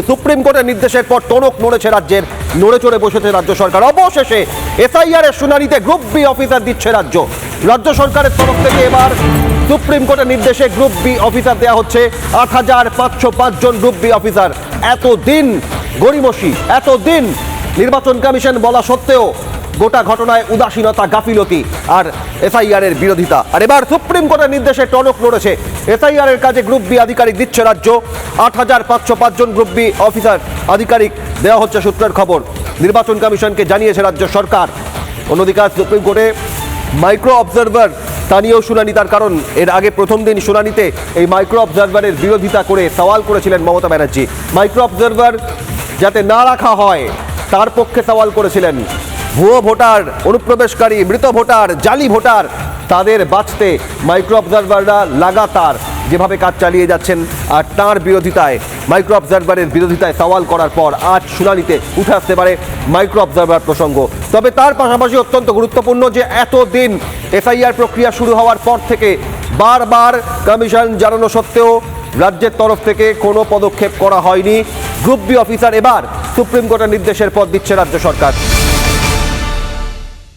Supreme কোর্টের নির্দেশের পর টনক নড়েছে রাজ্যের, নড়ে চড়ে বসেছে রাজ্য সরকার। অবশেষে এসআইআর এর শুনানিতে গ্রুপ বি অফিসার দিচ্ছে রাজ্য সরকারের তরফ থেকে। এবার সুপ্রিম কোর্টের নির্দেশে গ্রুপ বি অফিসার দেওয়া হচ্ছে ৮,৫০৫ জন গ্রুপ বি অফিসার। এতদিন গড়িমসি, এতদিন নির্বাচন কমিশন বলা সত্ত্বেও গোটা ঘটনায় উদাসীনতা, গাফিলতি আর এসআইআর এর বিরোধিতা। আর এবার সুপ্রিম কোর্টের নির্দেশে টনক নড়েছে। এসআইআর এর কাজে গ্রুপ বি আধিকারিক দিচ্ছে রাজ্য। ৮,৫০৫ জন গ্রুপ বি অফিসার আধিকারিক দেওয়া হচ্ছে সূত্রের খবর। নির্বাচন কমিশনকে জানিয়েছে রাজ্য সরকার। অন্যদিকে সুপ্রিম কোর্টে মাইক্রো অবজারভার স্থানীয় শুনানি, তার কারণ এর আগে প্রথম দিন শুনানিতে এই মাইক্রো অবজারভারের বিরোধিতা করে সওয়াল করেছিলেন মমতা ব্যানার্জি। মাইক্রো অবজারভার যাতে না রাখা হয় তার পক্ষে সওয়াল করেছিলেন। ভুয়ো ভোটার, অনুপ্রবেশকারী, মৃত ভোটার, জালি ভোটার, তাদের বাঁচতে মাইক্রো অবজারভাররা লাগাতার যেভাবে কাজ চালিয়ে যাচ্ছেন। আর তাঁর বিরোধিতায়, মাইক্রো অবজারভারের বিরোধিতায় সওয়াল করার পর আজ শুনানিতে উঠে আসতে পারে মাইক্রো অবজারভার প্রসঙ্গ। তবে তার পাশাপাশি অত্যন্ত গুরুত্বপূর্ণ যে এতদিন এসআইআর প্রক্রিয়া শুরু হওয়ার পর থেকে বারবার কমিশন জানানো সত্ত্বেও রাজ্যের তরফ থেকে কোনো পদক্ষেপ করা হয়নি। গ্রুপ বি অফিসার এবার সুপ্রিম কোর্টের নির্দেশের পর দিচ্ছে রাজ্য সরকার।